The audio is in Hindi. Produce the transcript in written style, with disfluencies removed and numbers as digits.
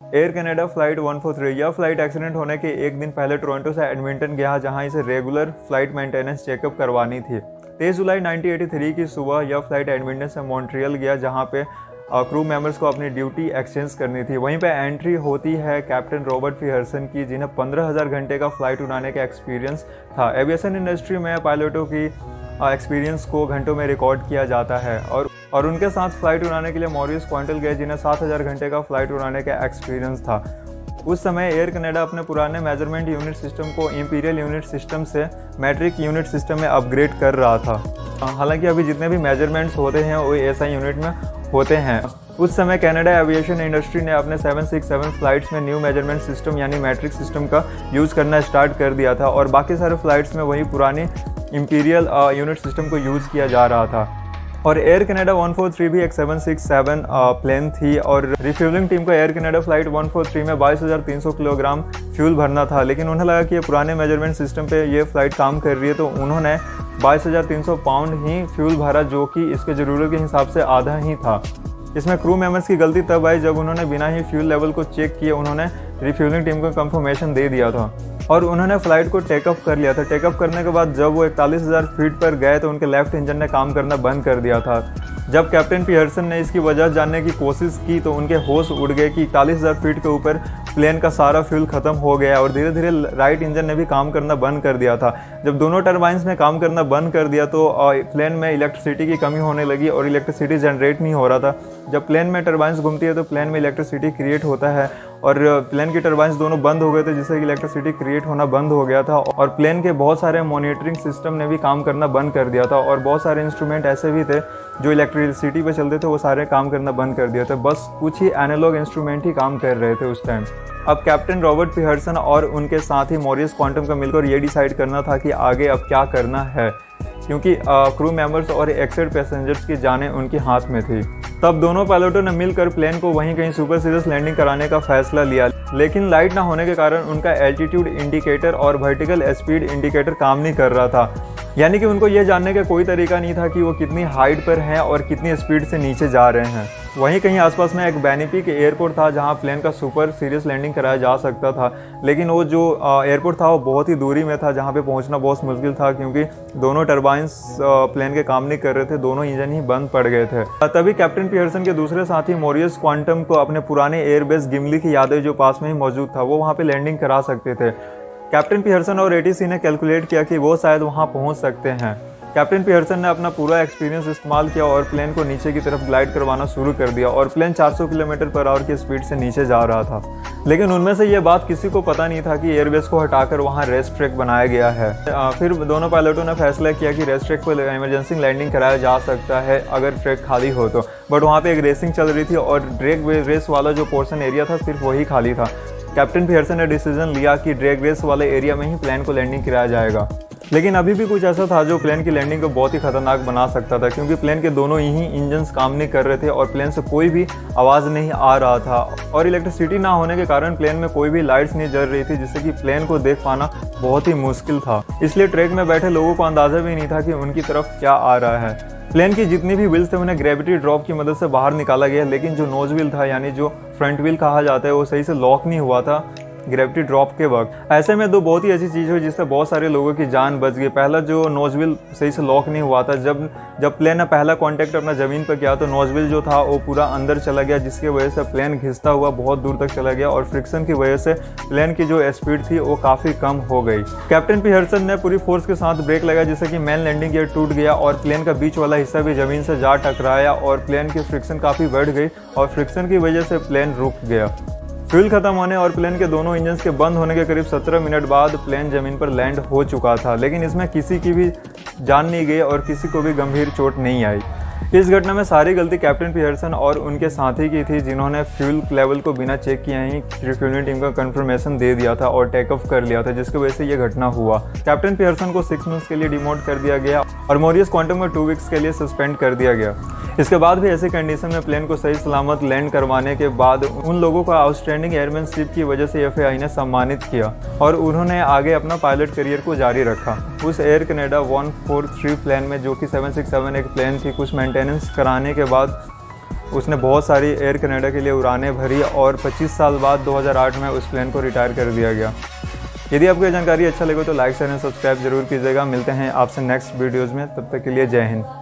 एयर कनाडा फ्लाइट 143 यह फ्लाइट एक्सीडेंट होने के एक दिन पहले टोरंटो से एडमिंटन गया, जहां इसे रेगुलर फ्लाइट मेंटेनेंस चेकअप करवानी थी। 23 जुलाई 1983 की सुबह यह फ्लाइट एडमिंटन से मॉन्ट्रियल गया, जहां पे क्रू मेंबर्स को अपनी ड्यूटी एक्सचेंज करनी थी। वहीं पे एंट्री होती है कैप्टन रॉबर्ट पीहर्सन की, जिन्हें 15,000 घंटे का फ्लाइट उड़ाने का एक्सपीरियंस था। एविएशन इंडस्ट्री में पायलटों की एक्सपीरियंस को घंटों में रिकॉर्ड किया जाता है और उनके साथ फ्लाइट उड़ाने के लिए मॉरिस क्वांटल गए, जिन्हें 7,000 घंटे का फ्लाइट उड़ाने का एक्सपीरियंस था। उस समय एयर कनाडा अपने पुराने मेजरमेंट यूनिट सिस्टम को इंपीरियल यूनिट सिस्टम से मैट्रिक यूनिट सिस्टम में अपग्रेड कर रहा था। हालांकि अभी जितने भी मेजरमेंट्स होते हैं वो एसआई यूनिट में होते हैं। उस समय कनाडा एविएशन इंडस्ट्री ने अपने 767 फ्लाइट्स में न्यू मेजरमेंट सिस्टम यानी मैट्रिक सिस्टम का यूज़ करना स्टार्ट कर दिया था और बाकी सारे फ्लाइट्स में वही पुरानी इंपीरियल यूनिट सिस्टम को यूज़ किया जा रहा था। और एयर कनाडा 143 भी एक 767 प्लेन थी और रिफ्यूलिंग टीम को एयर कनाडा फ्लाइट 143 में 22,300 किलोग्राम फ्यूल भरना था, लेकिन उन्हें लगा कि ये पुराने मेजरमेंट सिस्टम पे ये फ्लाइट काम कर रही है, तो उन्होंने 22,300 पाउंड ही फ्यूल भरा, जो कि इसके ज़रूरत के हिसाब से आधा ही था। इसमें क्रू मेंबर्स की गलती तब आई जब उन्होंने बिना ही फ्यूल लेवल को चेक किए उन्होंने रिफ्यूलिंग टीम को कंफर्मेशन दे दिया था और उन्होंने फ्लाइट को टेकअप कर लिया था। टेकअप करने के बाद जब वो 41,000 फीट पर गए तो उनके लेफ्ट इंजन ने काम करना बंद कर दिया था। जब कैप्टन पीहर्सन ने इसकी वजह जानने की कोशिश की तो उनके होश उड़ गए कि 41,000 फीट के ऊपर प्लेन का सारा फ्यूल खत्म हो गया और धीरे धीरे राइट इंजन ने भी काम करना बंद कर दिया था। जब दोनों टरबाइंस ने काम करना बंद कर दिया तो प्लेन में इलेक्ट्रिसिटी की कमी होने लगी और इलेक्ट्रिसिटी जनरेट नहीं हो रहा था। जब प्लेन में टरबाइंस घूमती है तो प्लेन में इलेक्ट्रिसिटी क्रिएट होता है और प्लेन की टरबाइंस दोनों बंद हो गए थे, जिससे कि इलेक्ट्रिसिटी क्रिएट होना बंद हो गया था और प्लेन के बहुत सारे मॉनिटरिंग सिस्टम ने भी काम करना बंद कर दिया था और बहुत सारे इंस्ट्रूमेंट ऐसे भी थे जो इलेक्ट्रिसिटी पे चलते थे, वो सारे काम करना बंद कर दिया था। बस कुछ ही एनालॉग इंस्ट्रूमेंट ही काम कर रहे थे उस टाइम। अब कैप्टन रॉबर्ट पीहर्सन और उनके साथ ही मॉरिस क्वांटम का मिलकर ये डिसाइड करना था कि आगे अब क्या करना है, क्योंकि क्रू मेंबर्स और एक्सेड पैसेंजर्स की जानें उनके हाथ में थी। तब दोनों पायलटों ने मिलकर प्लेन को वहीं कहीं सुपर सीरियस लैंडिंग कराने का फैसला लिया, लेकिन लाइट ना होने के कारण उनका एल्टीट्यूड इंडिकेटर और वर्टिकल स्पीड इंडिकेटर काम नहीं कर रहा था, यानी कि उनको यह जानने का कोई तरीका नहीं था कि वो कितनी हाइट पर हैं और कितनी स्पीड से नीचे जा रहे हैं। वहीं कहीं आसपास में एक बेनिपिक एयरपोर्ट था जहां प्लेन का सुपर सीरियस लैंडिंग कराया जा सकता था, लेकिन वो जो एयरपोर्ट था वो बहुत ही दूरी में था जहां पे पहुंचना बहुत मुश्किल था, क्योंकि दोनों टरबाइंस प्लेन के काम नहीं कर रहे थे, दोनों इंजन ही बंद पड़ गए थे। तभी कैप्टन पीहर्सन के दूसरे साथी मॉरिस क्वांटम को अपने पुराने एयरबेस गिमली की यादें जो पास में ही मौजूद था, वो वहाँ पे लैंडिंग करा सकते थे। कैप्टन पीहर्सन और एटीसी ने कैलकुलेट किया कि वो शायद वहाँ पहुँच सकते हैं। कैप्टन पीहर्सन ने अपना पूरा एक्सपीरियंस इस्तेमाल किया और प्लेन को नीचे की तरफ ग्लाइड करवाना शुरू कर दिया और प्लेन 400 किलोमीटर पर आवर की स्पीड से नीचे जा रहा था। लेकिन उनमें से ये बात किसी को पता नहीं था कि एयरबेस को हटाकर वहाँ रेस्ट ट्रैक बनाया गया है। फिर दोनों पायलटों ने फैसला किया कि रेस्ट ट्रैक पर इमरजेंसी लैंडिंग कराया जा सकता है अगर ट्रैक खाली हो तो, बट वहाँ पे एक रेसिंग चल रही थी और ड्रैग रेस वाला जो पोर्शन एरिया था सिर्फ वही खाली था। कैप्टन पीहर्सन ने डिसीजन लिया कि ड्रैग रेस वाले एरिया में ही प्लेन को लैंडिंग कराया जाएगा, लेकिन अभी भी कुछ ऐसा था जो प्लेन की लैंडिंग को बहुत ही खतरनाक बना सकता था, क्योंकि प्लेन के दोनों ही इंजन्स काम नहीं कर रहे थे और प्लेन से कोई भी आवाज़ नहीं आ रहा था और इलेक्ट्रिसिटी ना होने के कारण प्लेन में कोई भी लाइट्स नहीं जल रही थी, जिससे कि प्लेन को देख पाना बहुत ही मुश्किल था। इसलिए ट्रैक में बैठे लोगों को अंदाजा भी नहीं था कि उनकी तरफ क्या आ रहा है। प्लेन की जितनी भी व्हील्स थे उन्हें ग्रेविटी ड्रॉप की मदद से बाहर निकाला गया, लेकिन जो नोज व्हील था यानी जो फ्रंट व्हील कहा जाता है वो सही से लॉक नहीं हुआ था ग्रेविटी ड्रॉप के वक्त। ऐसे में दो बहुत ही अच्छी चीज़ हुई जिससे बहुत सारे लोगों की जान बच गई। पहला जो नोजविल सही से लॉक नहीं हुआ था, जब प्लेन ने पहला कांटेक्ट अपना ज़मीन पर किया तो नोजविल जो था वो पूरा अंदर चला गया, जिसकी वजह से प्लेन घिसता हुआ बहुत दूर तक चला गया और फ्रिक्शन की वजह से प्लेन की जो स्पीड थी वो काफ़ी कम हो गई। कैप्टन पीहर्सन ने पूरी फोर्स के साथ ब्रेक लगाया, जिससे कि मेन लैंडिंग गियर टूट गया और प्लेन का बीच वाला हिस्सा भी ज़मीन से जा टकराया और प्लेन की फ्रिक्शन काफ़ी बढ़ गई और फ्रिक्शन की वजह से प्लेन रुक गया। फ्यूल खत्म होने और प्लेन के दोनों इंजन्स के बंद होने के करीब 17 मिनट बाद प्लेन ज़मीन पर लैंड हो चुका था, लेकिन इसमें किसी की भी जान नहीं गई और किसी को भी गंभीर चोट नहीं आई। इस घटना में सारी गलती कैप्टन पीहर्सन और उनके साथी की थी, जिन्होंने फ्यूल लेवल को बिना चेक किए ही रिफ्यूलिंग टीम को कंफर्मेशन दे दिया था और टेक ऑफ कर लिया था, जिसकी वजह से ये घटना हुआ। कैप्टन पीहर्सन को 6 मंथ्स के लिए डिमोट कर दिया गया और मॉरिस क्वांटम को 2 वीक्स के लिए सस्पेंड कर दिया गया। इसके बाद भी ऐसी कंडीशन में प्लेन को सही सलामत लैंड करवाने के बाद उन लोगों को आउटस्टैंडिंग एयरमैनशिप की वजह से FAI ने सम्मानित किया और उन्होंने आगे अपना पायलट करियर को जारी रखा। उस एयर कनाडा 143 प्लेन में, जो कि 767 एक प्लेन थी, कुछ मेंटेनेंस कराने के बाद उसने बहुत सारी एयर कनाडा के लिए उड़ानें भरी और 25 साल बाद 2008 में उस प्लेन को रिटायर कर दिया गया। यदि आपको ये जानकारी अच्छा लगे तो लाइक शेयर एंड सब्सक्राइब जरूर कीजिएगा। मिलते हैं आपसे नेक्स्ट वीडियोज़ में, तब तक के लिए जय हिंद।